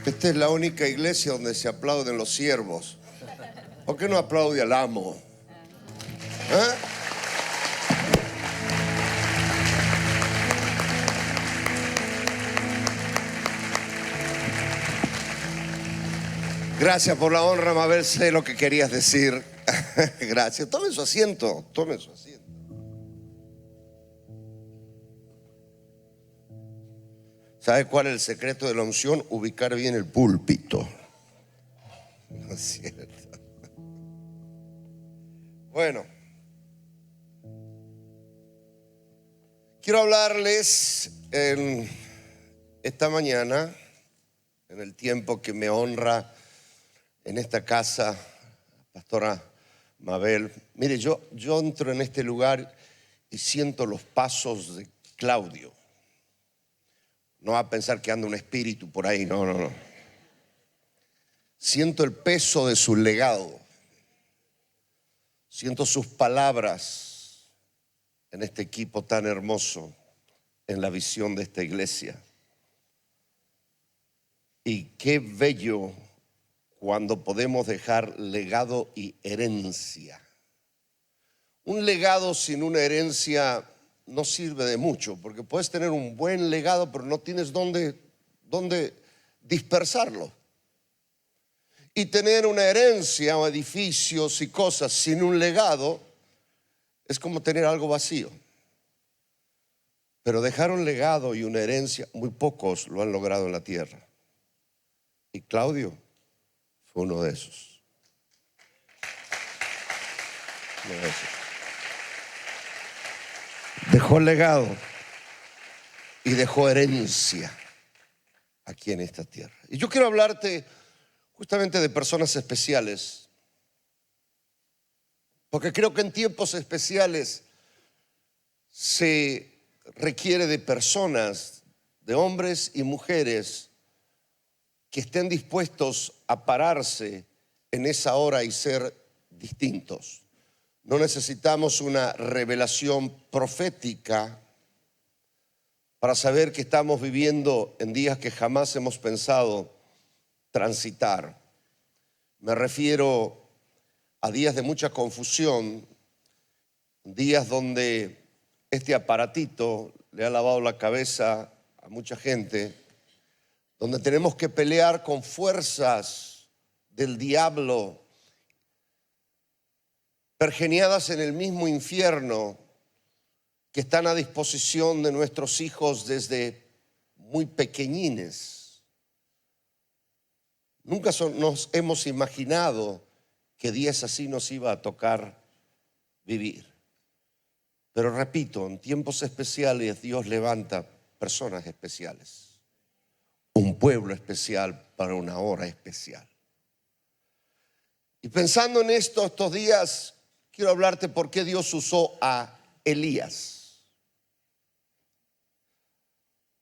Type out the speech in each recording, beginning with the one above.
Esta es la única iglesia donde se aplauden los siervos. ¿Por qué no aplaude al amo? ¿Eh? Gracias por la honra, Mabel. Sé lo que querías decir. Gracias. Tome su asiento. Tome su asiento. ¿Sabe cuál es el secreto de la unción? Ubicar bien el púlpito. No es cierto. Bueno, quiero hablarles esta mañana, en el tiempo que me honra en esta casa, pastora Mabel. Mire, yo entro en este lugar y siento los pasos de Claudio. No va a pensar que anda un espíritu por ahí, no. Siento el peso de su legado. Siento sus palabras en este equipo tan hermoso, en la visión de esta iglesia. Y qué bello cuando podemos dejar legado y herencia. Un legado sin una herencia no sirve de mucho, porque puedes tener un buen legado, pero no tienes dónde dispersarlo. Y tener una herencia o edificios y cosas sin un legado es como tener algo vacío. Pero dejar un legado y una herencia, muy pocos lo han logrado en la tierra. Y Claudio fue uno de esos. Dejó legado y dejó herencia aquí en esta tierra. Y yo quiero hablarte justamente de personas especiales, porque creo que en tiempos especiales se requiere de personas, de hombres y mujeres que estén dispuestos a pararse en esa hora y ser distintos. No necesitamos una revelación profética para saber que estamos viviendo en días que jamás hemos pensado transitar. Me refiero a días de mucha confusión, días donde este aparatito le ha lavado la cabeza a mucha gente, donde tenemos que pelear con fuerzas del diablo pergeniadas en el mismo infierno que están a disposición de nuestros hijos desde muy pequeñines. Nunca nos hemos imaginado que días así nos iba a tocar vivir. Pero repito, en tiempos especiales Dios levanta personas especiales, un pueblo especial para una hora especial. Y pensando en esto estos días, quiero hablarte por qué Dios usó a Elías.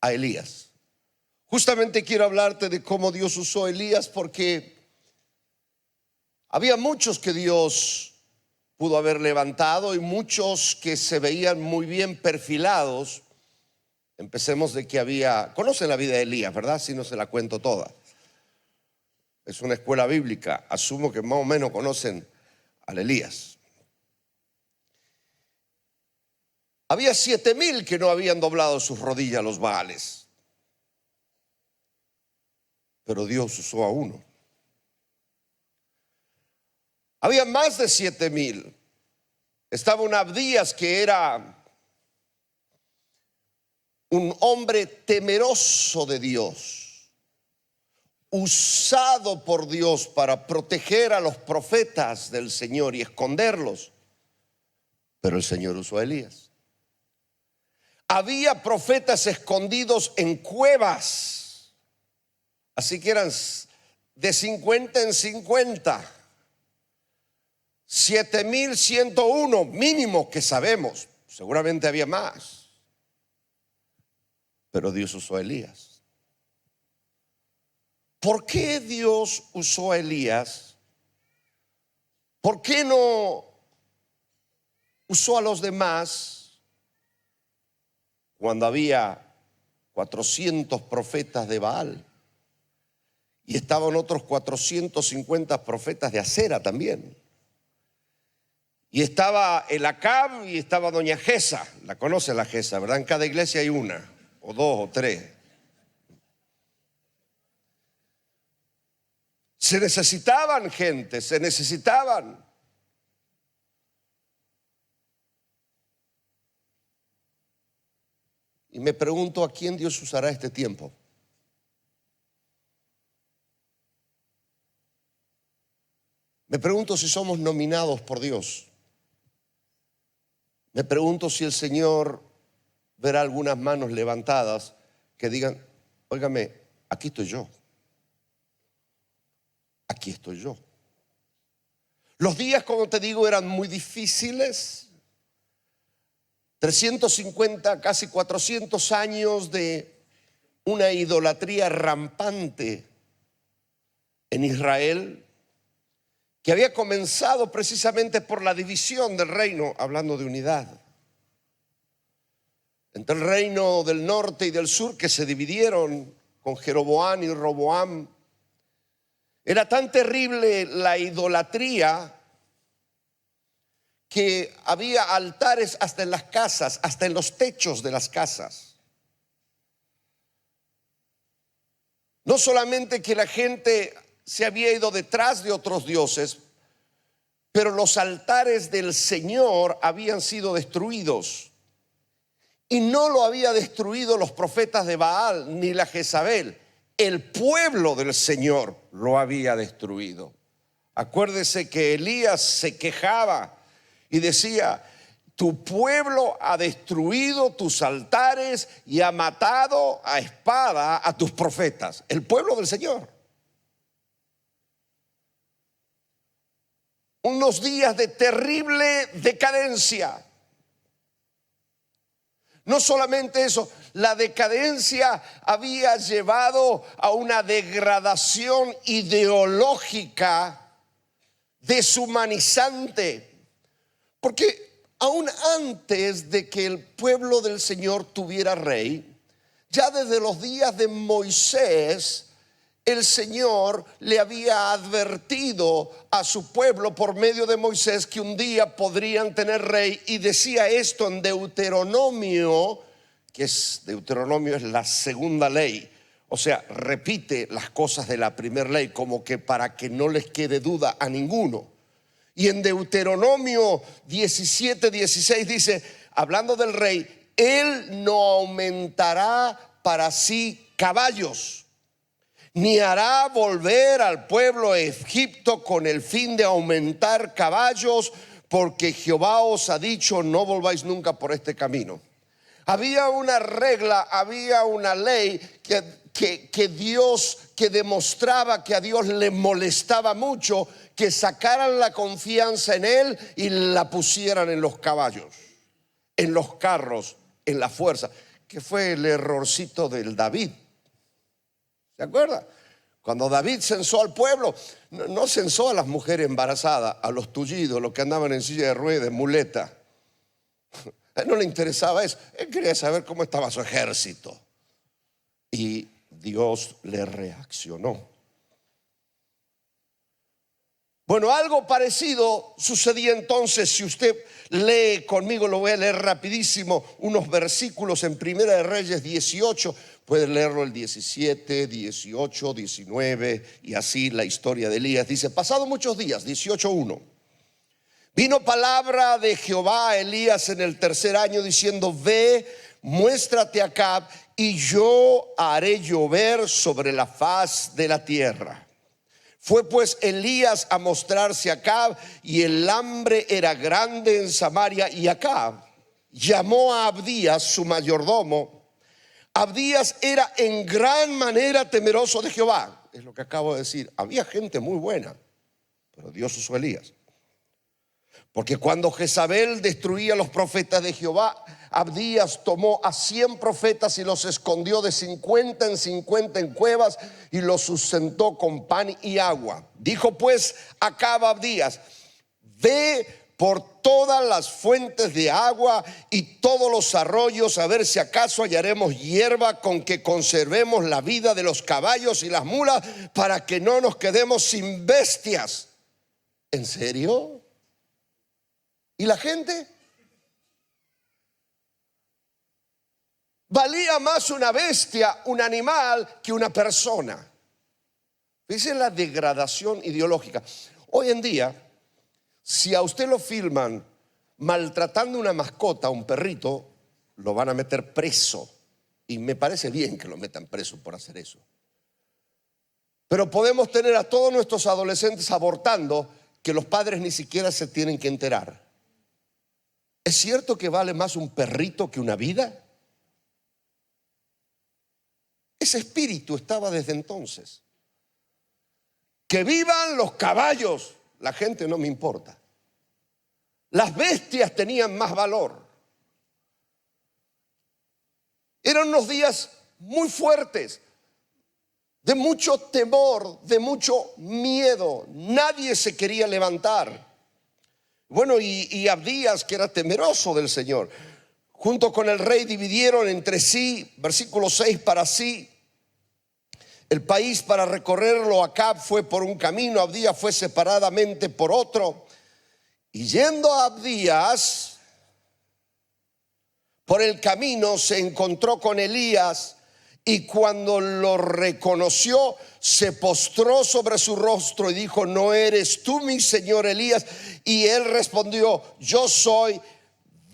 A Elías. Justamente quiero hablarte de cómo Dios usó a Elías, porque había muchos que Dios pudo haber levantado y muchos que se veían muy bien perfilados. Empecemos de que conocen la vida de Elías, ¿verdad? Si no se la cuento toda. Es una escuela bíblica, asumo que más o menos conocen al Elías. Había 7,000 que no habían doblado sus rodillas a los Baales. Pero Dios usó a uno. Había más de 7,000. Estaba un Abdías que era un hombre temeroso de Dios, usado por Dios para proteger a los profetas del Señor y esconderlos. Pero el Señor usó a Elías. Había profetas escondidos en cuevas, así que eran de 50 en 50. 7,101 mínimo que sabemos. Seguramente había más. Pero Dios usó a Elías. ¿Por qué Dios usó a Elías? ¿Por qué no usó a los demás cuando había 400 profetas de Baal? Y estaban otros 450 profetas de Acera también. Y estaba el Acab y estaba doña Gesa. La conoce la Gesa, ¿verdad? En cada iglesia hay una, o dos, o tres. Se necesitaban gente, se necesitaban. Y me pregunto a quién Dios usará este tiempo. Me pregunto si somos nominados por Dios. Me pregunto si el Señor verá algunas manos levantadas que digan, óigame, aquí estoy yo. Aquí estoy yo. Los días, como te digo, eran muy difíciles. 350, casi 400 años de una idolatría rampante en Israel, que había comenzado precisamente por la división del reino, hablando de unidad, entre el reino del norte y del sur, que se dividieron con Jeroboam y Roboam. Era tan terrible la idolatría que había altares hasta en las casas, hasta en los techos de las casas. No solamente que la gente se había ido detrás de otros dioses, pero los altares del Señor habían sido destruidos. Y no lo había destruido los profetas de Baal ni la Jezabel. El pueblo del Señor lo había destruido. Acuérdese que Elías se quejaba y decía, tu pueblo ha destruido tus altares y ha matado a espada a tus profetas. El pueblo del Señor. Unos días de terrible decadencia. No solamente eso, la decadencia había llevado a una degradación ideológica deshumanizante. Porque aún antes de que el pueblo del Señor tuviera rey, ya desde los días de Moisés, el Señor le había advertido a su pueblo por medio de Moisés que un día podrían tener rey, y decía esto en Deuteronomio, Deuteronomio es la segunda ley, o sea, repite las cosas de la primera ley como que para que no les quede duda a ninguno. Y en Deuteronomio 17:16 dice, hablando del rey, él no aumentará para sí caballos, ni hará volver al pueblo de Egipto con el fin de aumentar caballos, porque Jehová os ha dicho, no volváis nunca por este camino. Había una regla, había una ley que Dios, que demostraba que a Dios le molestaba mucho que sacaran la confianza en él y la pusieran en los caballos, en los carros, en la fuerza, que fue el errorcito del David. ¿Se acuerda? Cuando David censó al pueblo, no censó a las mujeres embarazadas, a los tullidos, los que andaban en silla de ruedas, en muleta. A él no le interesaba eso. Él quería saber cómo estaba su ejército. Y Dios le reaccionó. Bueno, algo parecido sucedía entonces. Si usted lee conmigo, lo voy a leer rapidísimo, unos versículos en Primera de Reyes 18. Puede leerlo el 17, 18, 19 y así la historia de Elías. Dice, pasado muchos días, 18:1. Vino palabra de Jehová a Elías en el tercer año diciendo, ve, muéstrate a Acab y yo haré llover sobre la faz de la tierra. Fue pues Elías a mostrarse a Acab, y el hambre era grande en Samaria, y Acab llamó a Abdías, su mayordomo. Abdías era en gran manera temeroso de Jehová. Es lo que acabo de decir. Había gente muy buena, pero Dios usó a Elías. Porque cuando Jezabel destruía a los profetas de Jehová, Abdías tomó a 100 profetas y los escondió de 50 en 50 en cuevas y los sustentó con pan y agua. Dijo pues Acab a Abdías, ve, por todas las fuentes de agua y todos los arroyos, a ver si acaso hallaremos hierba con que conservemos la vida de los caballos y las mulas, para que no nos quedemos sin bestias. ¿En serio? ¿Y la gente? Valía más una bestia, un animal, que una persona. Fíjense la degradación ideológica. Hoy en día, si a usted lo filman maltratando una mascota, un perrito, lo van a meter preso. Y me parece bien que lo metan preso por hacer eso. Pero podemos tener a todos nuestros adolescentes abortando, que los padres ni siquiera se tienen que enterar. ¿Es cierto que vale más un perrito que una vida? Ese espíritu estaba desde entonces. Que vivan los caballos, la gente no me importa. Las bestias tenían más valor. Eran unos días muy fuertes, de mucho temor, de mucho miedo. Nadie se quería levantar. Bueno, y Abdías, que era temeroso del Señor, junto con el rey dividieron entre sí, versículo 6, para sí el país para recorrerlo. Acab fue por un camino, Abdías fue separadamente por otro. Y yendo a Abdías por el camino, se encontró con Elías, y cuando lo reconoció, se postró sobre su rostro y dijo: ¿no eres tú mi señor Elías? Y él respondió: yo soy.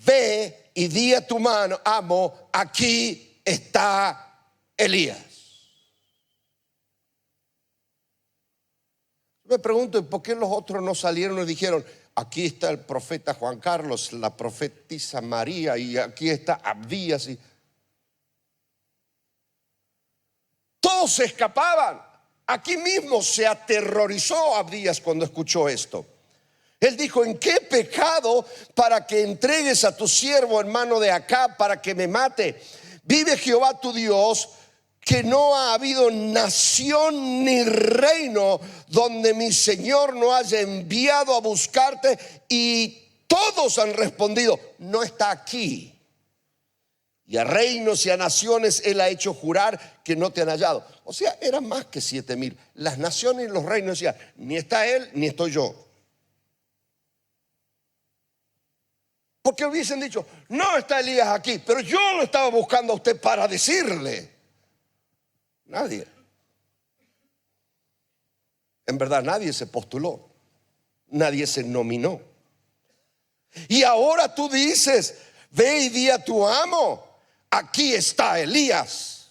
Ve y di a tu amo, aquí está Elías. Me pregunto, ¿por qué los otros no salieron y dijeron: aquí está el profeta Juan Carlos, la profetisa María, y aquí está Abdías? Y todos se escapaban. Aquí mismo se aterrorizó Abdías cuando escuchó esto. Él dijo: ¿en qué pecado para que entregues a tu siervo en mano de Acab para que me mate? Vive Jehová tu Dios, que no ha habido nación ni reino donde mi Señor no haya enviado a buscarte. Y todos han respondido: no está aquí. Y a reinos y a naciones él ha hecho jurar que no te han hallado. O sea, eran más que 7,000. Las naciones y los reinos decían: ni está él, ni estoy yo. Porque hubiesen dicho: no está Elías aquí, pero yo lo estaba buscando a usted para decirle. Nadie. En verdad, nadie se postuló. Nadie se nominó. Y ahora tú dices: ve y di a tu amo, aquí está Elías.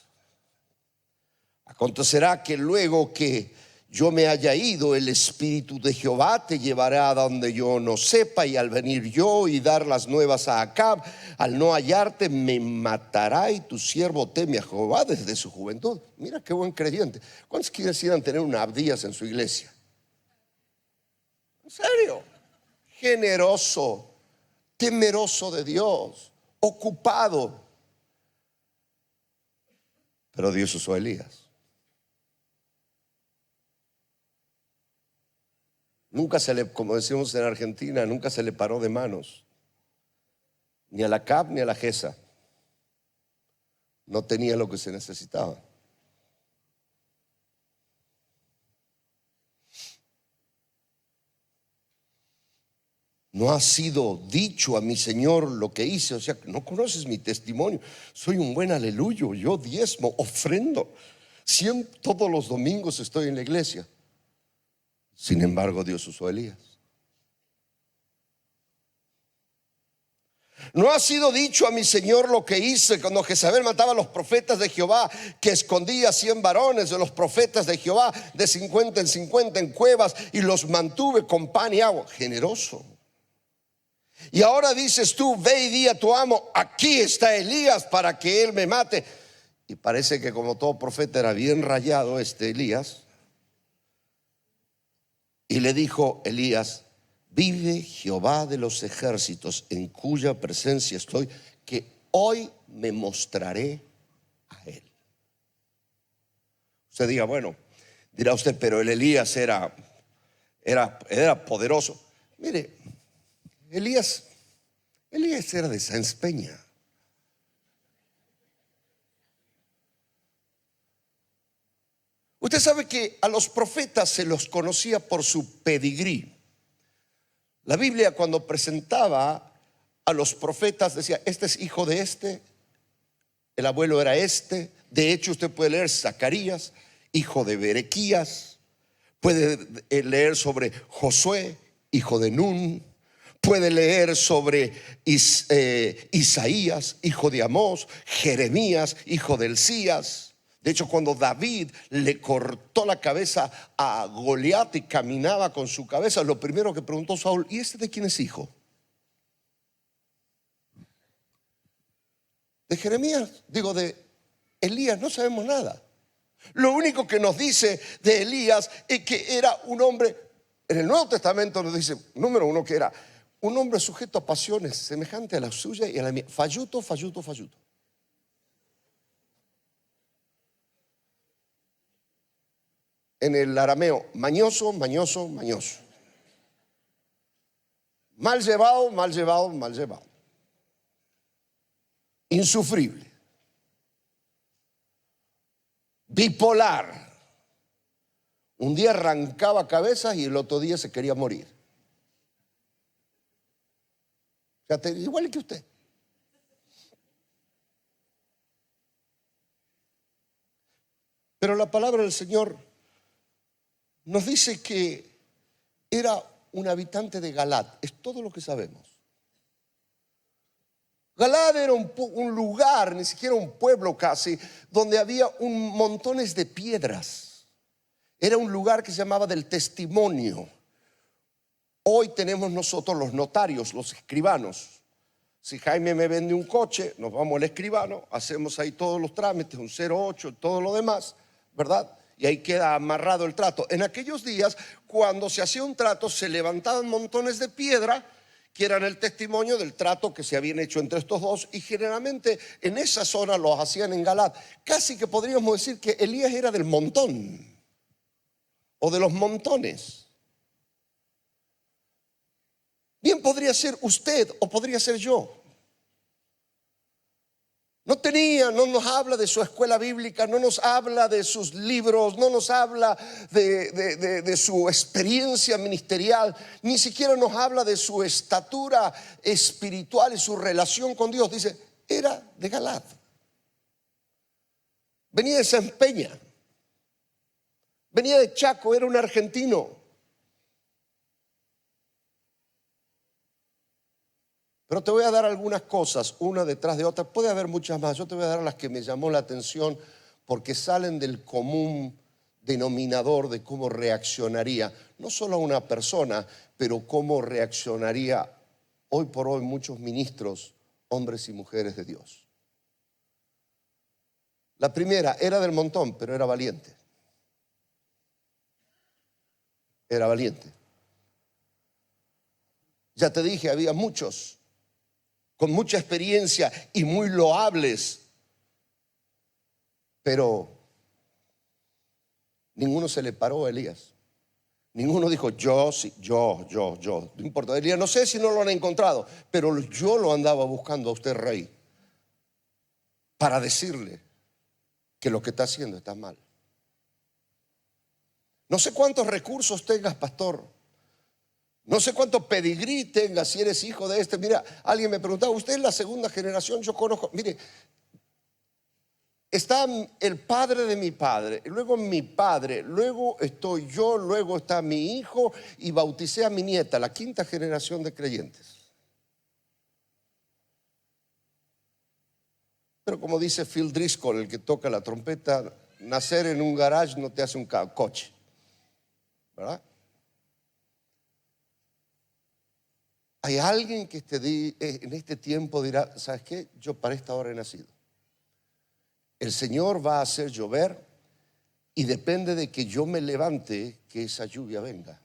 Acontecerá que luego que yo me haya ido, el Espíritu de Jehová te llevará a donde yo no sepa, y al venir yo y dar las nuevas a Acab, al no hallarte, me matará, y tu siervo teme a Jehová desde su juventud. Mira qué buen creyente. ¿Cuántos quisieran tener un Abdías en su iglesia? En serio. Generoso, temeroso de Dios, ocupado. Pero Dios usó a Elías. Nunca se le, como decimos en Argentina, nunca se le paró de manos. Ni a la Acab ni a la Jeza. No tenía lo que se necesitaba. No ha sido dicho a mi Señor lo que hice. O sea, no conoces mi testimonio. Soy un buen aleluyo. Yo diezmo, ofrendo. Siempre, todos los domingos estoy en la iglesia. Sin embargo, Dios usó a Elías. No ha sido dicho a mi Señor lo que hice cuando Jezabel mataba a los profetas de Jehová, que escondía 100 varones de los profetas de Jehová, de 50 en 50 en cuevas, y los mantuve con pan y agua. Generoso. Y ahora dices tú: ve y di a tu amo, aquí está Elías para que él me mate. Y parece que, como todo profeta, era bien rayado este Elías. Y le dijo Elías: vive Jehová de los ejércitos, en cuya presencia estoy, que hoy me mostraré a él. Usted diga: bueno, dirá usted, pero el Elías era poderoso. Mire, Elías, Elías era de Sáenz Peña. Usted sabe que a los profetas se los conocía por su pedigrí. La Biblia, cuando presentaba a los profetas, decía: este es hijo de este, el abuelo era este. De hecho, usted puede leer Zacarías, hijo de Berequías. Puede leer sobre Josué, hijo de Nun. Puede leer sobre Isaías, hijo de Amós. Jeremías, hijo de Elías. De hecho, cuando David le cortó la cabeza a Goliat y caminaba con su cabeza, lo primero que preguntó Saúl: ¿y este de quién es hijo? De Jeremías, digo, de Elías no sabemos nada. Lo único que nos dice de Elías es que era un hombre. En el Nuevo Testamento nos dice, número uno, que era un hombre sujeto a pasiones semejante a la suya y a la mía. Falluto, falluto, falluto. En el arameo, mañoso, mañoso, mañoso. Mal llevado, mal llevado, mal llevado. Insufrible. Bipolar. Un día arrancaba cabezas y el otro día se quería morir. Fíjate, igual que usted. Pero la palabra del Señor nos dice que era un habitante de Galat. Es todo lo que sabemos. Galat era un lugar, ni siquiera un pueblo casi, donde había montones de piedras. Era un lugar que se llamaba del testimonio. Hoy tenemos nosotros los notarios, los escribanos. Si Jaime me vende un coche, nos vamos al escribano, hacemos ahí todos los trámites, un 08, todo lo demás, ¿verdad? Y ahí queda amarrado el trato. En aquellos días, cuando se hacía un trato, se levantaban montones de piedra que eran el testimonio del trato que se habían hecho entre estos dos, y generalmente en esa zona los hacían en Galat. Casi que podríamos decir que Elías era del montón o de los montones. Bien podría ser usted o podría ser yo. No nos habla de su escuela bíblica, no nos habla de sus libros, no nos habla de su experiencia ministerial, ni siquiera nos habla de su estatura espiritual y su relación con Dios. Dice, era de Galat, venía de Sáenz Peña, venía de Chaco, era un argentino. Pero te voy a dar algunas cosas, una detrás de otra. Puede haber muchas más. Yo te voy a dar las que me llamó la atención porque salen del común denominador de cómo reaccionaría, no solo una persona, pero cómo reaccionaría hoy por hoy muchos ministros, hombres y mujeres de Dios. La primera, era del montón, pero era valiente. Era valiente. Ya te dije, había muchos con mucha experiencia y muy loables, pero ninguno se le paró a Elías. Ninguno dijo, yo, sí, yo. No importa, Elías, no sé si no lo han encontrado, pero yo lo andaba buscando a usted, rey, para decirle que lo que está haciendo está mal. No sé cuántos recursos tengas, pastor. No sé cuánto pedigrí tengas, si eres hijo de este. Mira, alguien me preguntaba, ¿usted es la segunda generación? Yo conozco, mire, está el padre de mi padre, luego mi padre, luego estoy yo, luego está mi hijo y bauticé a mi nieta, la quinta generación de creyentes. Pero como dice Phil Driscoll, el que toca la trompeta, nacer en un garage no te hace un coche, ¿verdad? Hay alguien que en este tiempo dirá, ¿sabes qué? Yo para esta hora he nacido. El Señor va a hacer llover y depende de que yo me levante que esa lluvia venga.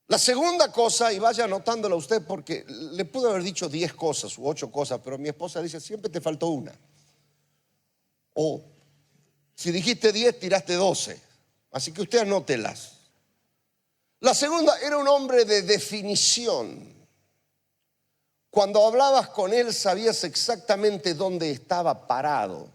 La segunda cosa, y vaya anotándolo usted porque le pude haber dicho 10 cosas u 8 cosas, pero mi esposa dice, siempre te faltó una. O si dijiste 10, tiraste 12. Así que usted anótelas. La segunda, era un hombre de definición. Cuando hablabas con él sabías exactamente dónde estaba parado.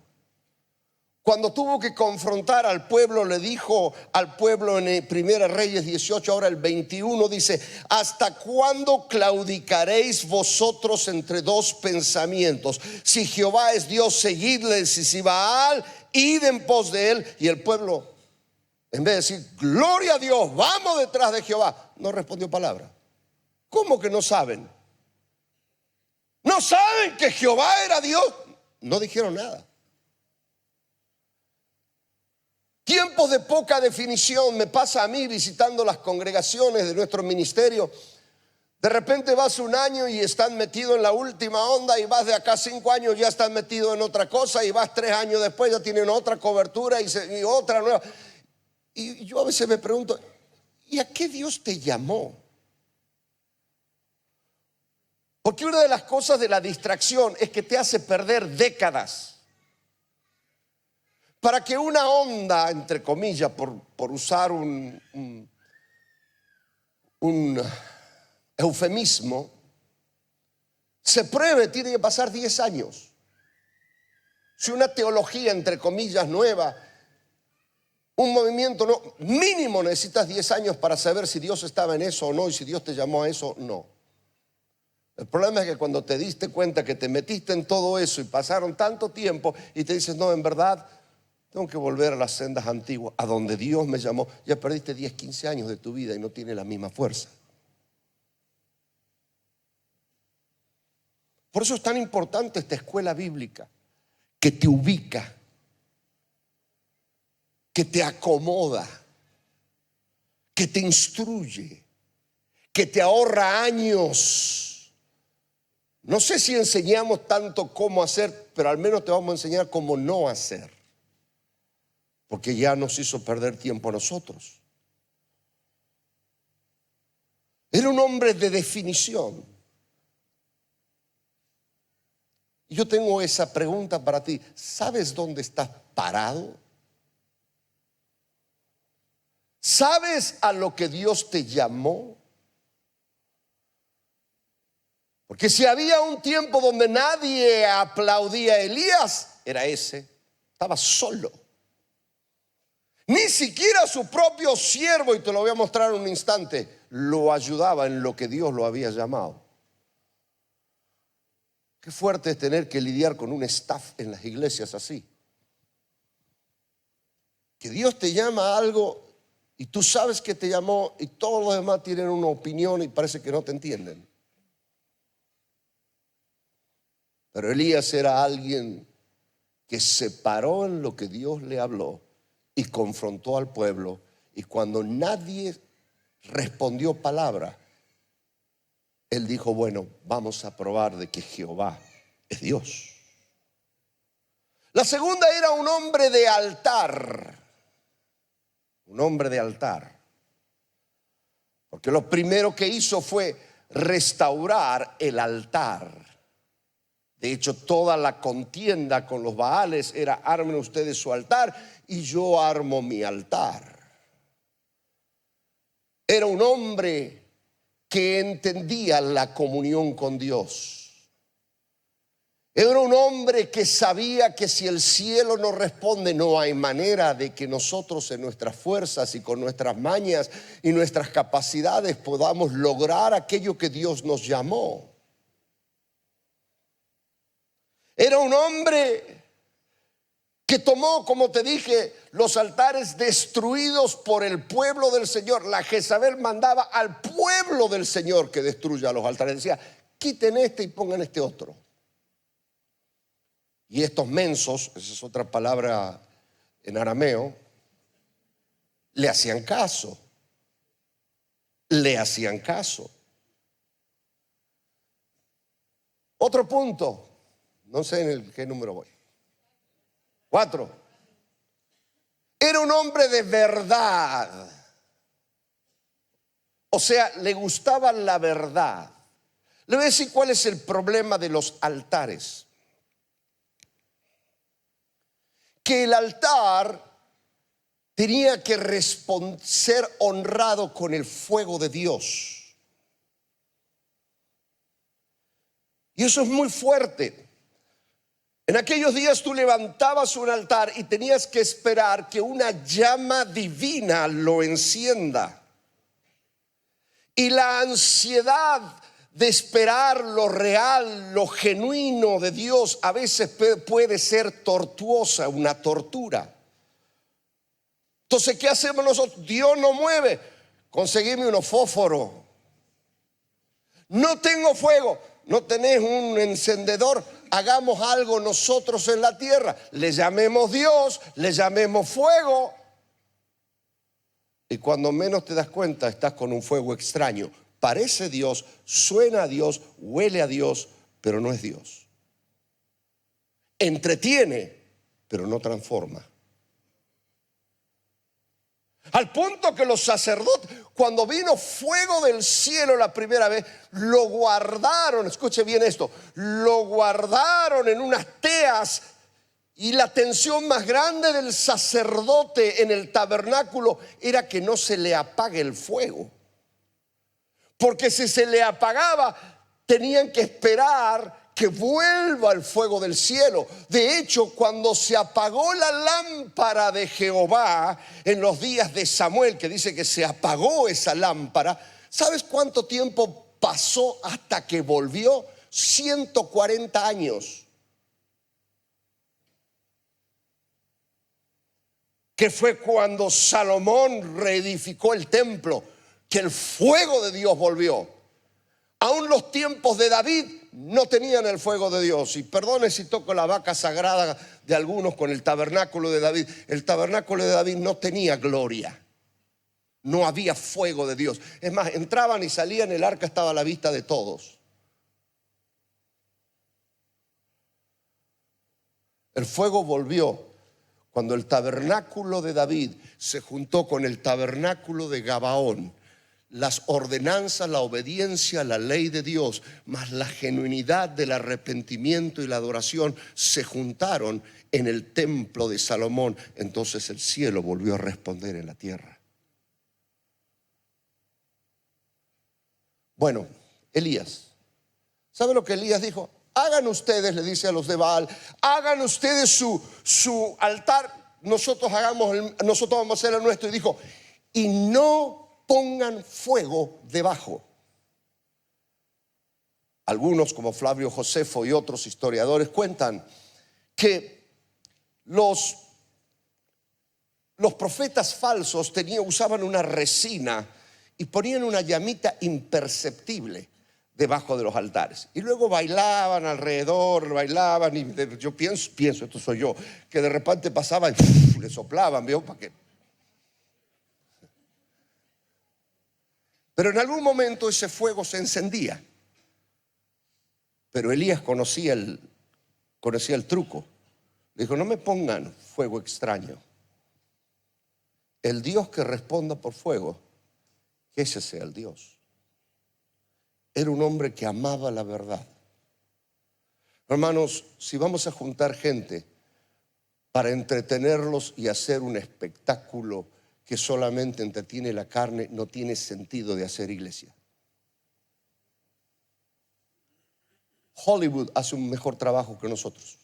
Cuando tuvo que confrontar al pueblo, le dijo al pueblo en Primera Reyes 18, ahora el 21, dice: ¿hasta cuándo claudicaréis vosotros entre dos pensamientos? Si Jehová es Dios, seguidle; y si Baal, id en pos de él. Y el pueblo, en vez de decir gloria a Dios, vamos detrás de Jehová, no respondió palabra. ¿Cómo que no saben? ¿No saben que Jehová era Dios? No dijeron nada. Tiempos de poca definición. Me pasa a mí visitando las congregaciones de nuestro ministerio. De repente vas un año y están metidos en la última onda, y vas de acá 5 años ya están metidos en otra cosa, y vas 3 años después ya tienen otra cobertura y otra nueva. Y yo a veces me pregunto, ¿y a qué Dios te llamó? Porque una de las cosas de la distracción es que te hace perder décadas. Para que una onda, entre comillas, por usar un eufemismo, se pruebe, tiene que pasar 10 años. Si una teología, entre comillas, nueva, un movimiento, no, mínimo necesitas 10 años para saber si Dios estaba en eso o no, y si Dios te llamó a eso o no. El problema es que cuando te diste cuenta que te metiste en todo eso y pasaron tanto tiempo y te dices, no, en verdad tengo que volver a las sendas antiguas, a donde Dios me llamó, ya perdiste 10, 15 años de tu vida y no tiene la misma fuerza. Por eso es tan importante esta escuela bíblica, que te ubica, que te acomoda, que te instruye, que te ahorra años. No sé si enseñamos tanto cómo hacer, pero al menos te vamos a enseñar cómo no hacer, porque ya nos hizo perder tiempo a nosotros. Era un hombre de definición. Y yo tengo esa pregunta para ti. ¿Sabes dónde estás parado? ¿Sabes a lo que Dios te llamó? Porque si había un tiempo donde nadie aplaudía a Elías, era ese. Estaba solo. Ni siquiera su propio siervo, y te lo voy a mostrar en un instante, lo ayudaba en lo que Dios lo había llamado. Qué fuerte es tener que lidiar con un staff en las iglesias así. Que Dios te llama a algo y tú sabes que te llamó, y todos los demás tienen una opinión y parece que no te entienden. Pero Elías era alguien que se paró en lo que Dios le habló y confrontó al pueblo, y cuando nadie respondió palabra, él dijo, bueno, vamos a probar de que Jehová es Dios. La segunda, era un hombre de altar. Un hombre de altar. Porque lo primero que hizo fue restaurar el altar. De hecho, toda la contienda con los Baales era: armen ustedes su altar y yo armo mi altar. Era un hombre que entendía la comunión con Dios. Era un hombre que sabía que si el cielo no responde, no hay manera de que nosotros en nuestras fuerzas y con nuestras mañas y nuestras capacidades podamos lograr aquello que Dios nos llamó. Era un hombre que tomó, como te dije, los altares destruidos por el pueblo del Señor. La Jezabel mandaba al pueblo del Señor que destruya los altares. Decía, quiten este y pongan este otro. Y estos mensos, esa es otra palabra en arameo, le hacían caso. Le hacían caso. Otro punto, no sé en qué número voy. 4. Era un hombre de verdad. O sea, le gustaba la verdad. Le voy a decir cuál es el problema de los altares. Que el altar tenía que ser honrado con el fuego de Dios. Y eso es muy fuerte. En aquellos días tú levantabas un altar y tenías que esperar que una llama divina lo encienda. Y la ansiedad de esperar lo real, lo genuino de Dios, a veces puede ser tortuosa, una tortura. Entonces, ¿qué hacemos nosotros? Dios no mueve. Conseguime unos fósforos. No tengo fuego. No tenés un encendedor. Hagamos algo nosotros en la tierra. Le llamemos Dios, le llamemos fuego. Y cuando menos te das cuenta, estás con un fuego extraño. Parece Dios, suena a Dios, huele a Dios, pero no es Dios. Entretiene, pero no transforma. Al punto que los sacerdotes, cuando vino fuego del cielo la primera vez, lo guardaron, escuche bien esto, lo guardaron en unas teas. Y la tensión más grande del sacerdote en el tabernáculo era que no se le apague el fuego. Porque si se le apagaba, tenían que esperar que vuelva el fuego del cielo. De hecho, cuando se apagó la lámpara de Jehová en los días de Samuel, que dice que se apagó esa lámpara, ¿sabes cuánto tiempo pasó hasta que volvió? 140 años. Que fue cuando Salomón reedificó el templo, que el fuego de Dios volvió. Aún los tiempos de David no tenían el fuego de Dios. Y perdone si toco la vaca sagrada de algunos con el tabernáculo de David. El tabernáculo de David no tenía gloria. No había fuego de Dios. Es más, entraban y salían, el arca estaba a la vista de todos. El fuego volvió cuando el tabernáculo de David se juntó con el tabernáculo de Gabaón. Las ordenanzas, la obediencia, la ley de Dios, más la genuinidad del arrepentimiento y la adoración se juntaron en el templo de Salomón. Entonces el cielo volvió a responder en la tierra. Bueno, Elías, ¿sabe lo que Elías dijo? Hagan ustedes, le dice a los de Baal, hagan ustedes su altar, nosotros vamos a hacer el nuestro. Y dijo, y no pongan fuego debajo. Algunos, como Flavio Josefo y otros historiadores, cuentan que los profetas falsos usaban una resina y ponían una llamita imperceptible debajo de los altares. Y luego bailaban alrededor, bailaban, y yo pienso, esto soy yo, que de repente pasaba y le soplaban, ¿vio? ¿Para qué? Pero en algún momento ese fuego se encendía. Pero Elías conocía el truco. Dijo, no me pongan fuego extraño. El Dios que responda por fuego, que ese sea el Dios. Era un hombre que amaba la verdad. Hermanos, si vamos a juntar gente para entretenerlos y hacer un espectáculo que solamente entretiene la carne, no tiene sentido de hacer iglesia. Hollywood hace un mejor trabajo que nosotros.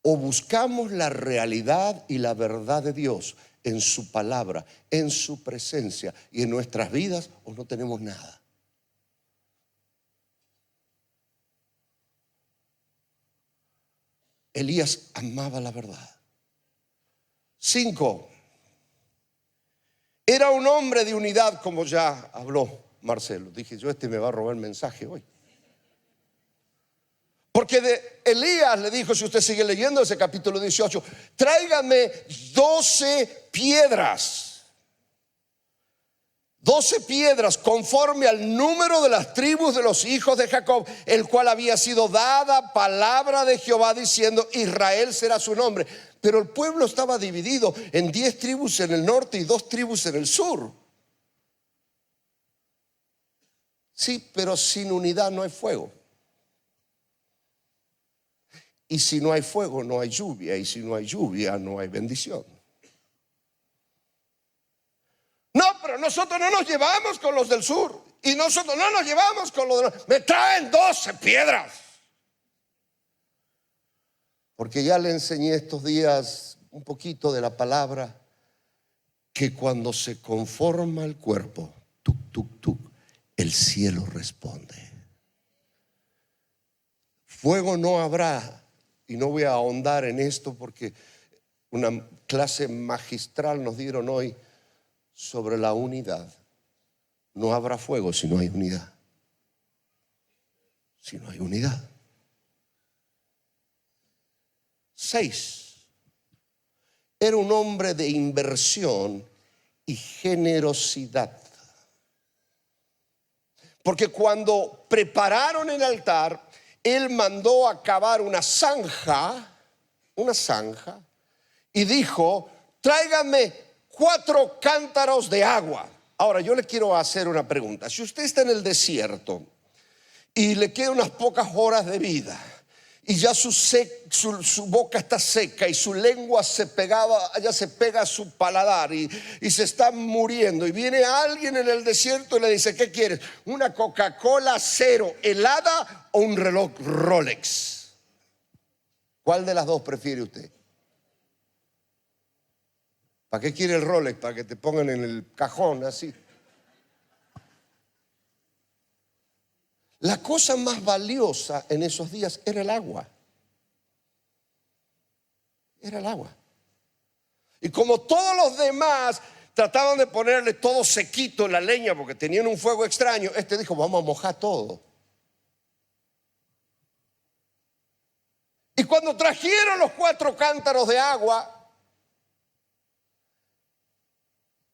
O buscamos la realidad y la verdad de Dios en su palabra, en su presencia y en nuestras vidas, o no tenemos nada. Elías amaba la verdad. 5. Era un hombre de unidad, como ya habló Marcelo. Dije yo, me va a robar el mensaje hoy. Porque de Elías le dijo, si usted sigue leyendo ese capítulo 18, tráiganme 12 piedras. 12 piedras conforme al número de las tribus de los hijos de Jacob, el cual había sido dada palabra de Jehová diciendo, Israel será su nombre. Pero el pueblo estaba dividido en 10 tribus en el norte y 2 tribus en el sur. Sí, pero sin unidad no hay fuego. Y si no hay fuego, no hay lluvia. Y si no hay lluvia, no hay bendición. No, pero nosotros no nos llevamos con los del sur. Y nosotros no nos llevamos con los del norte. Me traen 12 piedras. Porque ya le enseñé estos días un poquito de la palabra, que cuando se conforma el cuerpo, tuc, tuc, tuc, el cielo responde. Fuego no habrá, y no voy a ahondar en esto porque una clase magistral nos dieron hoy sobre la unidad. No habrá fuego si no hay unidad. Si no hay unidad. 6. Era un hombre de inversión y generosidad. Porque cuando prepararon el altar, él mandó a cavar una zanja, y dijo: tráiganme 4 cántaros de agua. Ahora yo le quiero hacer una pregunta. Si usted está en el desierto y le quedan unas pocas horas de vida, y ya su boca está seca y su lengua ya se pega a su paladar y se está muriendo, y viene alguien en el desierto y le dice: ¿qué quieres? ¿Una Coca-Cola cero helada o un reloj Rolex? ¿Cuál de las dos prefiere usted? ¿Para qué quiere el Rolex? Para que te pongan en el cajón así. La cosa más valiosa en esos días era el agua. Era el agua. Y como todos los demás trataban de ponerle todo sequito en la leña porque tenían un fuego extraño, este dijo: vamos a mojar todo. Y cuando trajeron los 4 cántaros de agua,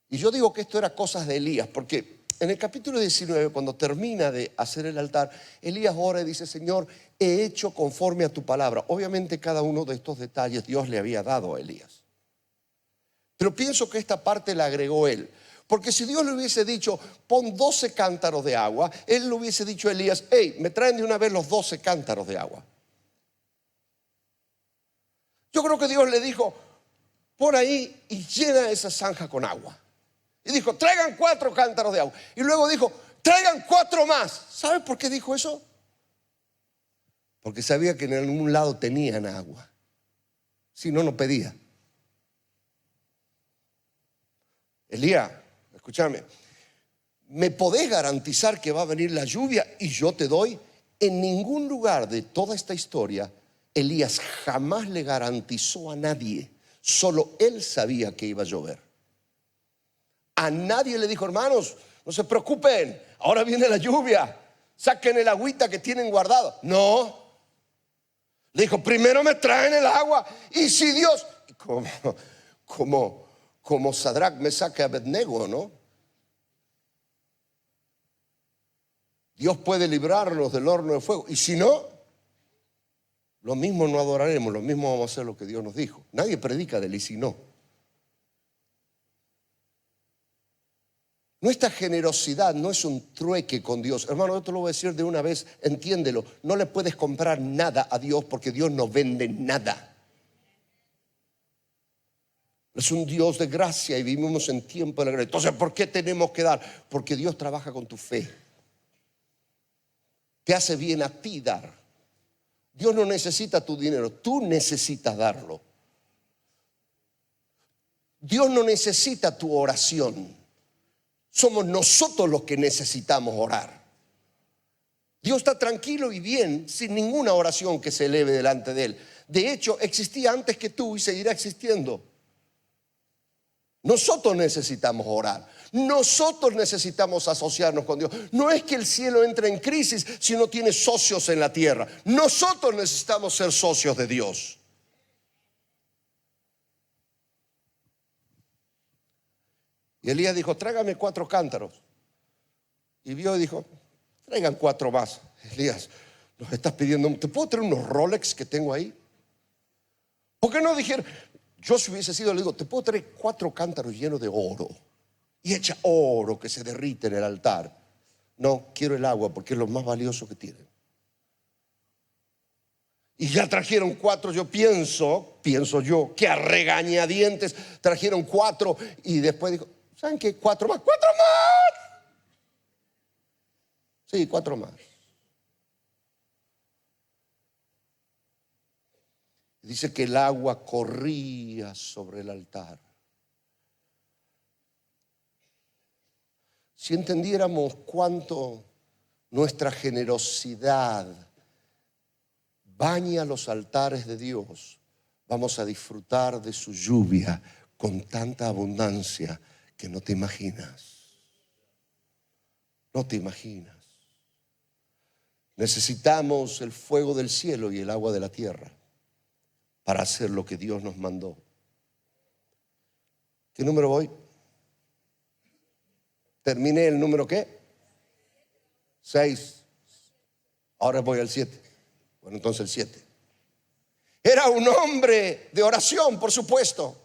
y yo digo que esto era cosas de Elías, porque en el capítulo 19, cuando termina de hacer el altar, Elías ora y dice: Señor, he hecho conforme a tu palabra. Obviamente cada uno de estos detalles Dios le había dado a Elías, pero pienso que esta parte la agregó él. Porque si Dios le hubiese dicho: pon 12 cántaros de agua, él le hubiese dicho a Elías: hey, me traen de una vez los 12 cántaros de agua. Yo creo que Dios le dijo: pon ahí y llena esa zanja con agua. Y dijo: traigan 4 cántaros de agua. Y luego dijo: traigan 4 más. ¿Sabe por qué dijo eso? Porque sabía que en algún lado tenían agua. Si no, no pedía. Elías, escúchame, ¿me podés garantizar que va a venir la lluvia? Y yo te doy. En ningún lugar de toda esta historia Elías jamás le garantizó a nadie. Solo él sabía que iba a llover. A nadie le dijo: hermanos, no se preocupen, ahora viene la lluvia, saquen el agüita que tienen guardado. No. Le dijo: primero me traen el agua. Y si Dios, como Sadrach, Mesach y Abednego, ¿no? Dios puede librarnos del horno de fuego. Y si no, lo mismo no adoraremos, lo mismo vamos a hacer lo que Dios nos dijo. Nadie predica del y si no. Nuestra generosidad no es un trueque con Dios. Hermano, yo te lo voy a decir de una vez, entiéndelo. No le puedes comprar nada a Dios porque Dios no vende nada. Es un Dios de gracia y vivimos en tiempo de la gracia. Entonces, ¿por qué tenemos que dar? Porque Dios trabaja con tu fe. Te hace bien a ti dar. Dios no necesita tu dinero, tú necesitas darlo. Dios no necesita tu oración. Somos nosotros los que necesitamos orar. Dios está tranquilo y bien sin ninguna oración que se eleve delante de Él. De hecho, existía antes que tú y seguirá existiendo. Nosotros necesitamos orar. Nosotros necesitamos asociarnos con Dios. No es que el cielo entre en crisis si no tiene socios en la tierra. Nosotros necesitamos ser socios de Dios. Y Elías dijo: tráigame 4 cántaros. Y vio y dijo: traigan 4 más. Elías, nos estás pidiendo, ¿te puedo traer unos Rolex que tengo ahí? ¿Por qué no dijeron? Yo si hubiese sido, le digo: te puedo traer 4 cántaros llenos de oro. Y echa oro que se derrite en el altar. No, quiero el agua porque es lo más valioso que tienen. Y ya trajeron 4, yo pienso yo, que a regañadientes trajeron 4 y después dijo, ¿saben qué? 4 más, 4 más. Sí, 4 más. Dice que el agua corría sobre el altar. Si entendiéramos cuánto nuestra generosidad baña los altares de Dios, vamos a disfrutar de su lluvia con tanta abundancia que no te imaginas. No te imaginas. Necesitamos el fuego del cielo y el agua de la tierra para hacer lo que Dios nos mandó. ¿Qué número voy? Terminé el número ¿qué? 6. Ahora voy al 7. Bueno, entonces el 7. Era un hombre de oración, por supuesto.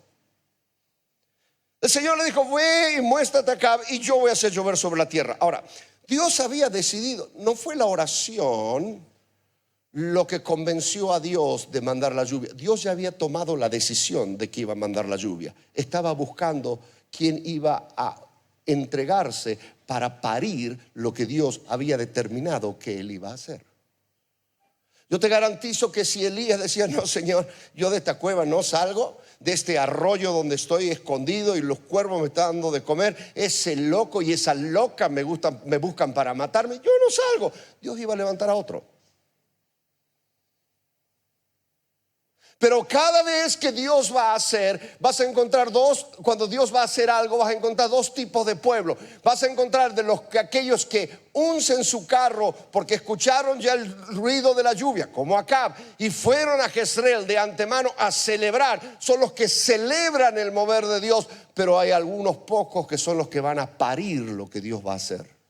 El Señor le dijo, ve y muéstrate acá y yo voy a hacer llover sobre la tierra. Ahora, Dios había decidido, no fue la oración lo que convenció a Dios de mandar la lluvia. Dios ya había tomado la decisión de que iba a mandar la lluvia. Estaba buscando quién iba a entregarse para parir lo que Dios había determinado que él iba a hacer. Yo te garantizo que si Elías decía, no Señor, yo de esta cueva no salgo, de este arroyo donde estoy escondido y los cuervos me están dando de comer, ese loco y esa loca me buscan para matarme, yo no salgo. Dios iba a levantar a otro. Pero cada vez que Dios va a hacer, vas a encontrar cuando Dios va a hacer algo, vas a encontrar 2 tipos de pueblo. Vas a encontrar aquellos que uncen su carro porque escucharon ya el ruido de la lluvia, como Acab, y fueron a Jezreel de antemano a celebrar. Son los que celebran el mover de Dios, pero hay algunos pocos que son los que van a parir lo que Dios va a hacer.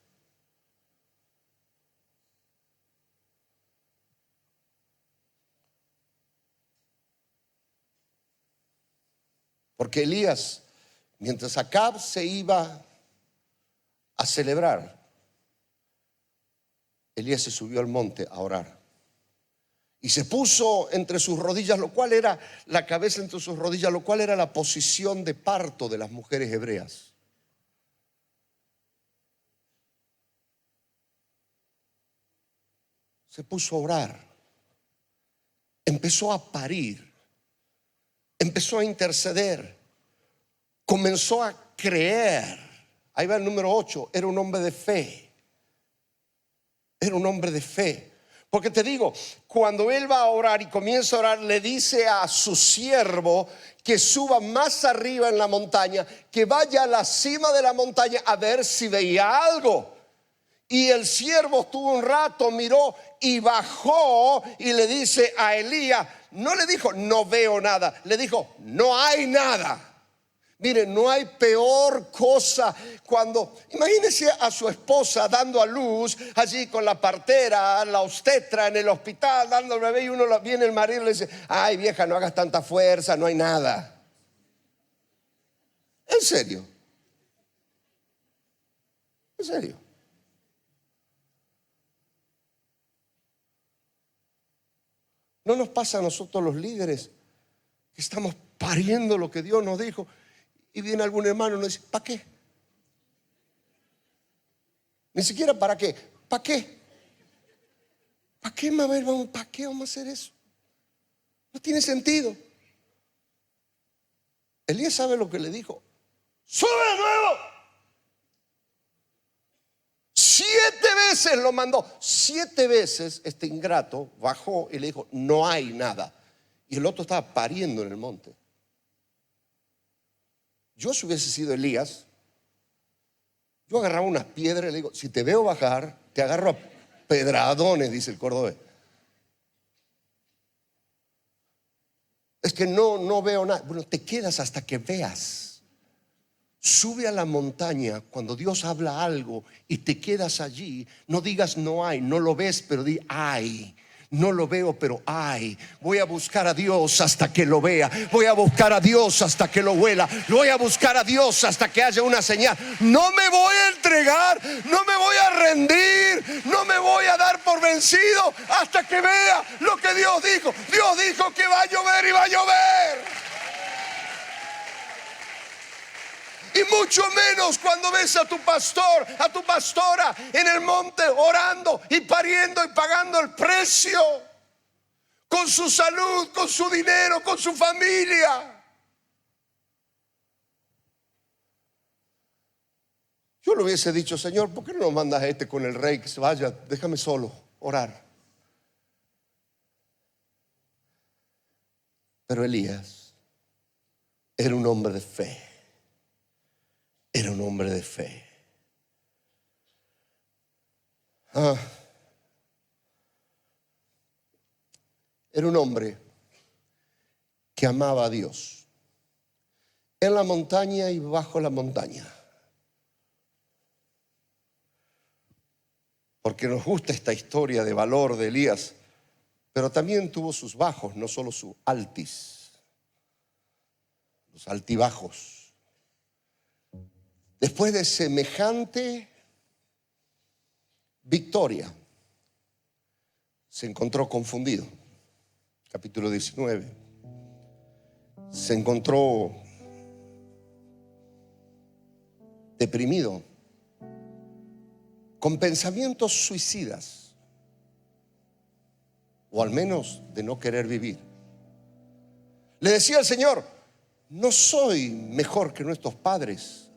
Porque Elías, mientras Acab se iba a celebrar, Elías se subió al monte a orar. Y se puso entre sus rodillas, lo cual era la cabeza entre sus rodillas, lo cual era la posición de parto de las mujeres hebreas. Se puso a orar. Empezó a parir. Empezó a interceder, comenzó a creer. Ahí va el número 8, era un hombre de fe. Era un hombre de fe. Porque te digo, cuando él va a orar y comienza a orar, le dice a su siervo que suba más arriba en la montaña, que vaya a la cima de la montaña a ver si veía algo. Y el siervo estuvo un rato, miró y bajó y le dice a Elías, no le dijo no veo nada, le dijo no hay nada. Mire, no hay peor cosa cuando, imagínese a su esposa dando a luz allí con la partera, la obstetra en el hospital dando al bebé, y viene el marido y le dice, ay vieja, no hagas tanta fuerza, no hay nada. ¿En serio? ¿En serio? ¿No nos pasa a nosotros los líderes que estamos pariendo lo que Dios nos dijo y viene algún hermano y nos dice, ¿para qué? Ni siquiera para qué, ¿para qué? ¿Para qué, ¿Para qué vamos a hacer eso? No tiene sentido. Elías sabe lo que le dijo, sube de nuevo. 7 veces lo mandó. 7 veces este ingrato bajó y le dijo, no hay nada. Y el otro estaba pariendo en el monte. Yo, si hubiese sido Elías, yo agarraba unas piedras y le digo, si te veo bajar, te agarro a pedradones, dice el cordobés. Es que no veo nada. Bueno, te quedas hasta que veas. Sube a la montaña cuando Dios habla algo y te quedas allí. No digas no hay, no lo ves, pero di hay. No lo veo, pero hay. Voy a buscar a Dios hasta que lo vea. Voy a buscar a Dios hasta que lo huela. Voy a buscar a Dios hasta que haya una señal. No me voy a entregar, no me voy a rendir, no me voy a dar por por vencido hasta que vea lo que Dios dijo. Dios dijo que va a llover y va a llover. Y mucho menos cuando ves a tu pastor, a tu pastora en el monte orando y pariendo y pagando el precio con su salud, con su dinero, con su familia. Yo le hubiese dicho: Señor, ¿por qué no nos mandas a este con el rey que se vaya? Déjame solo orar. Pero Elías era un hombre de fe. Era un hombre de fe. Era un hombre que amaba a Dios en la montaña y bajo la montaña. Porque nos gusta esta historia de valor de Elías, pero también tuvo sus bajos, no solo su altis, los altibajos. Después de semejante victoria, se encontró confundido. Capítulo 19. Se encontró deprimido, con pensamientos suicidas, o al menos de no querer vivir. Le decía al Señor: no soy mejor que nuestros padres.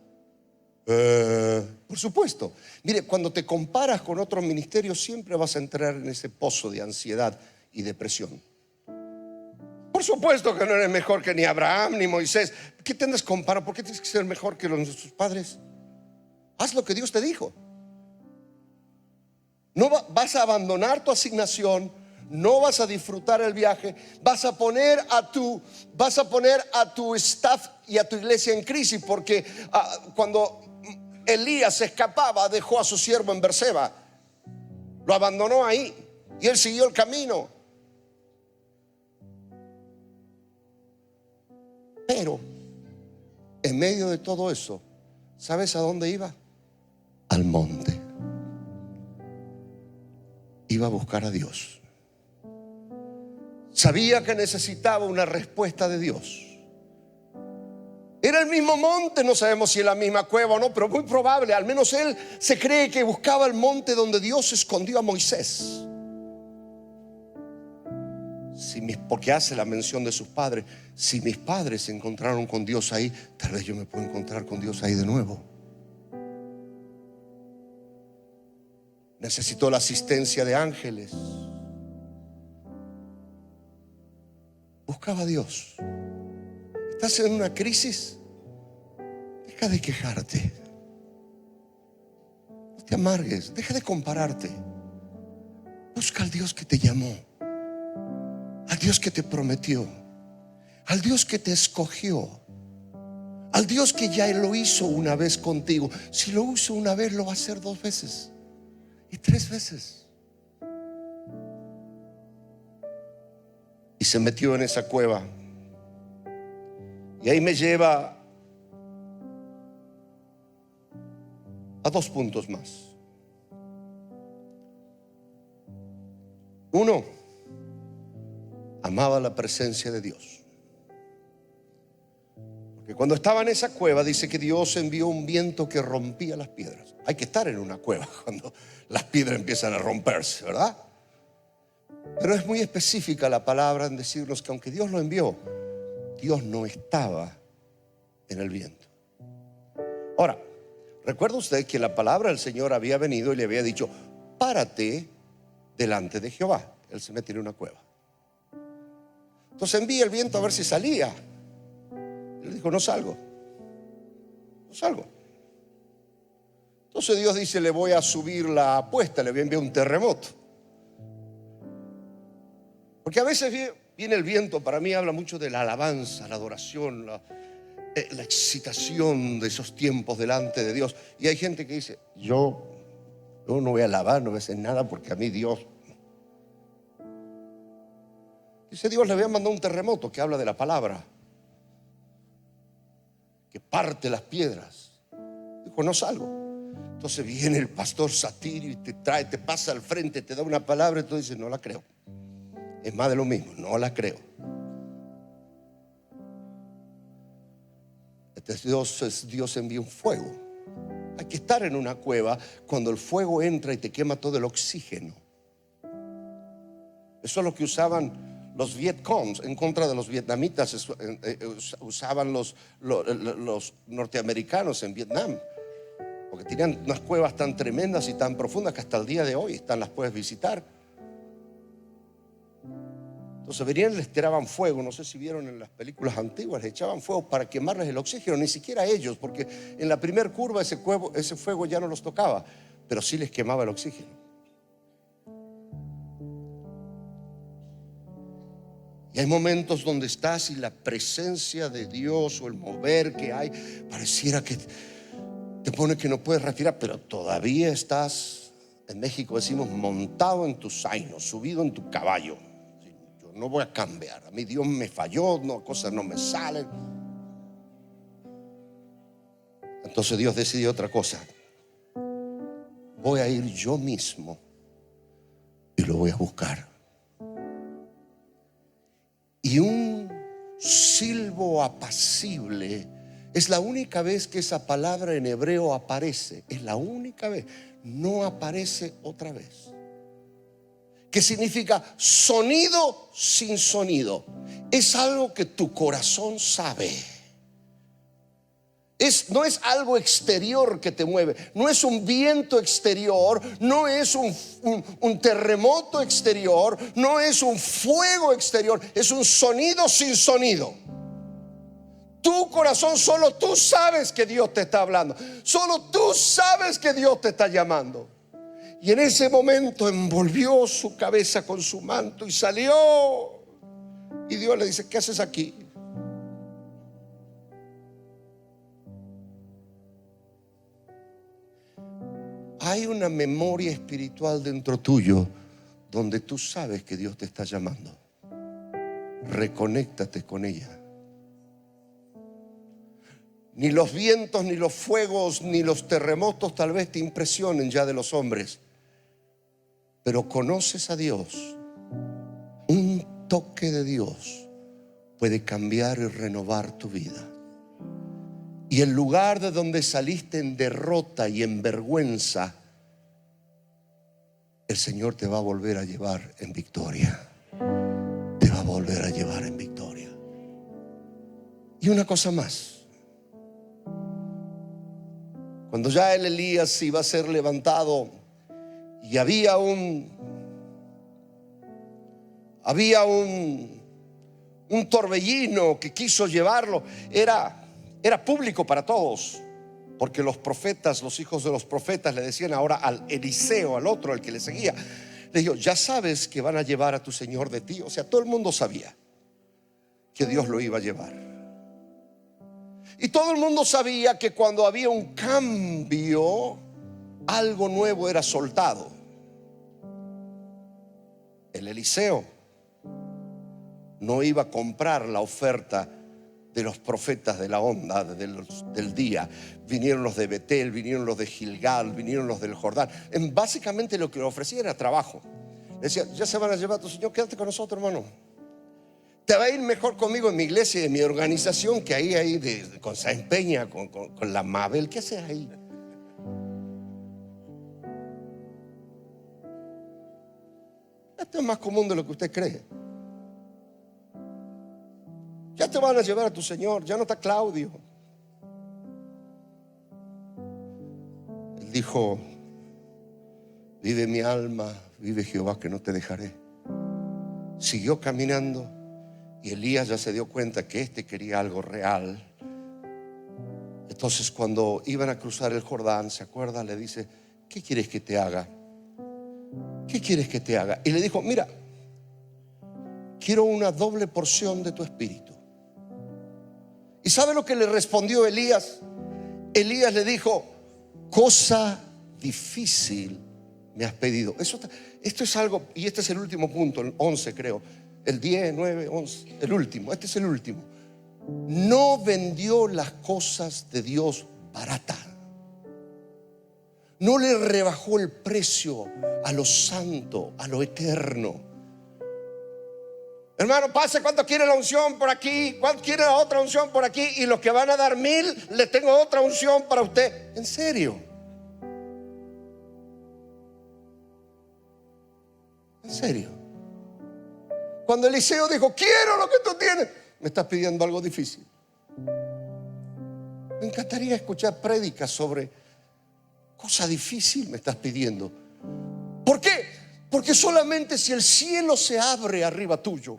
Por supuesto. Mire, cuando te comparas con otros ministerios siempre vas a entrar en ese pozo de ansiedad y depresión. Por supuesto que no eres mejor que ni Abraham ni Moisés. ¿Qué tendrás que comparar? ¿Por qué tienes que ser mejor que nuestros padres? Haz lo que Dios te dijo. No vas a abandonar tu asignación, no vas a disfrutar el viaje, vas a poner a tu staff y a tu iglesia en crisis, porque cuando Elías se escapaba, dejó a su siervo en Berseba, lo abandonó ahí y él siguió el camino. Pero en medio de todo eso, ¿sabes a dónde iba? Al monte. Iba a buscar a Dios. Sabía que necesitaba una respuesta de Dios. Era el mismo monte, no sabemos si es la misma cueva o no, pero muy probable. Al menos él se cree que buscaba el monte donde Dios escondió a Moisés. Porque hace la mención de sus padres. Si mis padres se encontraron con Dios ahí, tal vez yo me puedo encontrar con Dios ahí de nuevo. Necesitó la asistencia de ángeles. Buscaba a Dios. ¿Estás en una crisis? Deja de quejarte. No te amargues. Deja de compararte. Busca al Dios que te llamó, al Dios que te prometió, al Dios que te escogió, al Dios que ya lo hizo una vez contigo. Si lo hizo una vez, lo va a hacer 2 veces y 3 veces. Y se metió en esa cueva. Y ahí me lleva a 2 puntos más. Uno, amaba la presencia de Dios. Porque cuando estaba en esa cueva, dice que Dios envió un viento que rompía las piedras. Hay que estar en una cueva cuando las piedras empiezan a romperse, ¿verdad? Pero es muy específica la palabra en decirnos que aunque Dios lo envió, Dios no estaba en el viento. Ahora, recuerda usted que la palabra del Señor había venido y le había dicho: párate delante de Jehová. Él se mete en una cueva. Entonces envía el viento a ver si salía. Él dijo: no salgo. No salgo. Entonces Dios dice: le voy a subir la apuesta, le voy a enviar un terremoto. Porque a veces viene el viento, para mí habla mucho de la alabanza, la adoración, la excitación de esos tiempos delante de Dios. Y hay gente que dice: yo no voy a alabar, no voy a hacer nada porque a mí Dios. Dice Dios: le voy a mandar un terremoto que habla de la palabra, que parte las piedras. Dijo: no salgo. Entonces viene el pastor Satirio y te pasa al frente, te da una palabra y tú dices, no la creo. Es más de lo mismo, no la creo. Dios envía un fuego. Hay que estar en una cueva cuando el fuego entra y te quema todo el oxígeno. Eso es lo que usaban los Vietcongs en contra de los vietnamitas. Usaban los norteamericanos en Vietnam, porque tenían unas cuevas tan tremendas y tan profundas que hasta el día de hoy las puedes visitar. Entonces venían y les tiraban fuego. No sé si vieron en las películas antiguas, les echaban fuego para quemarles el oxígeno. Ni siquiera ellos, porque en la primer curva ese fuego ya no los tocaba, pero sí les quemaba el oxígeno. Y hay momentos donde estás y la presencia de Dios o el mover que hay pareciera que te pone que no puedes respirar, pero todavía estás, en México decimos, montado en tu zaino, subido en tu caballo. Yo no voy a cambiar, a mí Dios me falló, cosas no me salen. Entonces Dios decidió otra cosa. Voy a ir yo mismo y lo voy a buscar. Y un silbo apacible es la única vez que esa palabra en hebreo aparece. Es la única vez. No aparece otra vez. Que significa sonido sin sonido. Es algo que tu corazón sabe. No es algo exterior que te mueve. No es un viento exterior. No es un terremoto exterior. No es un fuego exterior. Es un sonido sin sonido. Tu corazón, solo tú sabes que Dios te está hablando. Solo tú sabes que Dios te está llamando. Y en ese momento envolvió su cabeza con su manto y salió. Y Dios le dice, ¿qué haces aquí? Hay una memoria espiritual dentro tuyo donde tú sabes que Dios te está llamando. Reconéctate con ella. Ni los vientos, ni los fuegos, ni los terremotos tal vez te impresionen ya de los hombres, pero conoces a Dios. Un toque de Dios puede cambiar y renovar tu vida. Y el lugar de donde saliste en derrota y en vergüenza, el Señor te va a volver a llevar en victoria. Te va a volver a llevar en victoria. Y una cosa más. Cuando ya Elías iba a ser levantado y había un torbellino que quiso llevarlo, era público para todos, porque los profetas, los hijos de los profetas le decían ahora al Eliseo, al otro, al que le seguía, le dijo, ya sabes que van a llevar a tu señor de ti. O sea, todo el mundo sabía que Dios lo iba a llevar. Y todo el mundo sabía que cuando había un cambio, algo nuevo era soltado. El Eliseo no iba a comprar la oferta de los profetas de la onda del día. Vinieron los de Betel, vinieron los de Gilgal, vinieron los del Jordán. Básicamente lo que le ofrecía era trabajo. Decía, ya se van a llevar a tu señor, quédate con nosotros, hermano. Te va a ir mejor conmigo en mi iglesia y en mi organización que ahí con Sáenz Peña, con la Mabel. ¿Qué haces ahí? Esto es más común de lo que usted cree. Ya te van a llevar a tu señor, ya no está Claudio. Él dijo, vive mi alma, vive Jehová que no te dejaré. Siguió caminando y Elías ya se dio cuenta que quería algo real. Entonces cuando iban a cruzar el Jordán, ¿se acuerda? Le dice, ¿qué quieres que te haga? ¿Qué quieres que te haga? Y le dijo, mira, quiero una doble porción de tu espíritu. ¿Y sabe lo que le respondió Elías? Elías le dijo, cosa difícil me has pedido. Esto es algo, y este es el último punto, el 11 creo, el 10, 9, 11, el último, este es el último. No vendió las cosas de Dios barata. no le rebajó el precio a lo santo, a lo eterno. Hermano, pase cuánto quiere la unción por aquí, cuánto quiere la otra unción por aquí, y los que van a dar 1000, le tengo otra unción para usted. ¿En serio? ¿En serio? Cuando Eliseo dijo, quiero lo que tú tienes, me estás pidiendo algo difícil. Me encantaría escuchar prédicas sobre cosa difícil me estás pidiendo. ¿Por qué? Porque solamente si el cielo se abre arriba tuyo,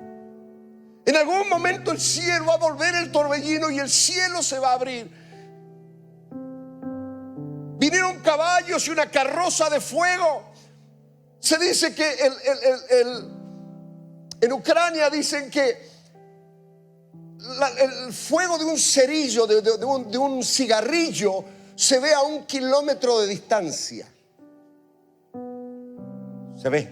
en algún momento el cielo va a volver el torbellino y el cielo se va a abrir. Vinieron caballos y una carroza de fuego. Se dice que en Ucrania dicen que el fuego de un cerillo, de un cigarrillo, se ve a 1 kilómetro de distancia. Se ve.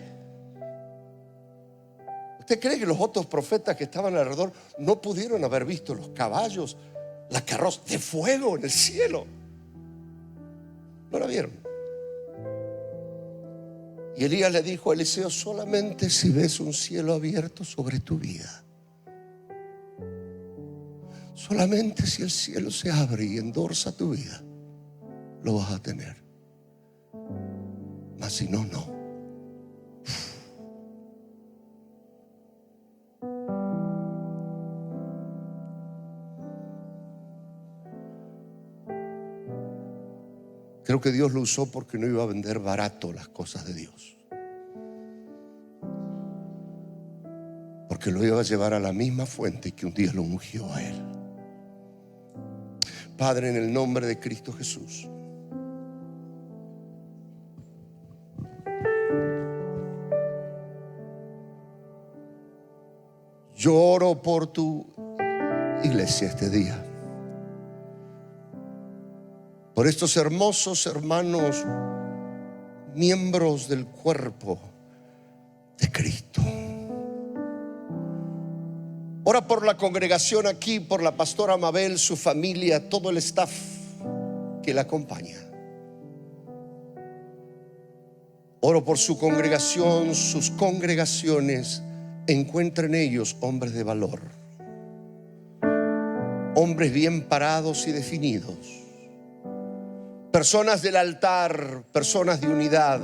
¿Usted cree que los otros profetas que estaban alrededor no pudieron haber visto los caballos, la carroza de fuego en el cielo? No la vieron. Y Elías le dijo a Eliseo, solamente si ves un cielo abierto sobre tu vida, solamente si el cielo se abre y endorsa tu vida, lo vas a tener. Mas si no, no. Creo que Dios lo usó porque no iba a vender barato las cosas de Dios, porque lo iba a llevar a la misma fuente que un día lo ungió a él. Padre, en el nombre de Cristo Jesús, yo oro por tu iglesia este día, por estos hermosos hermanos, miembros del cuerpo de Cristo. Ora por la congregación aquí, por la pastora Mabel, su familia, todo el staff que la acompaña. Oro por su congregación, sus congregaciones. Encuentra en ellos hombres de valor, hombres bien parados y definidos, personas del altar, personas de unidad,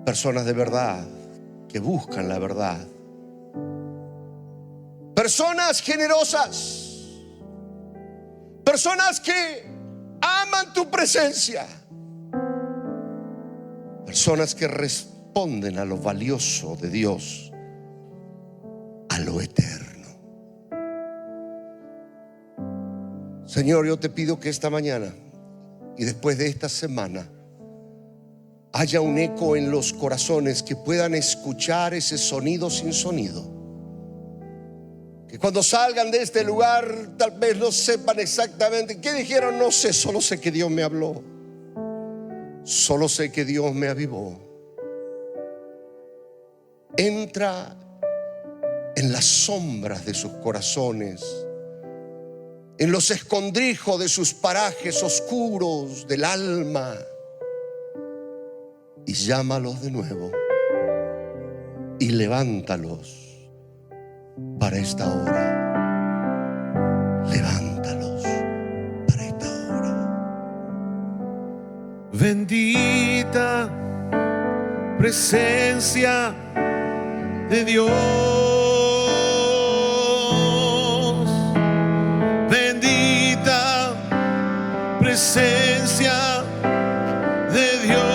personas de verdad que buscan la verdad, personas generosas, personas que aman tu presencia, personas que responden a lo valioso de Dios, a lo eterno. Señor, yo te pido que esta mañana y después de esta semana haya un eco en los corazones, que puedan escuchar ese sonido sin sonido, que cuando salgan de este lugar tal vez no sepan exactamente qué dijeron. No sé, solo sé que Dios me habló, solo sé que Dios me avivó. Entra en las sombras de sus corazones, en los escondrijos de sus parajes oscuros del alma, y llámalos de nuevo y levántalos para esta hora. Levántalos para esta hora. Bendita presencia de Dios, bendita presencia de Dios.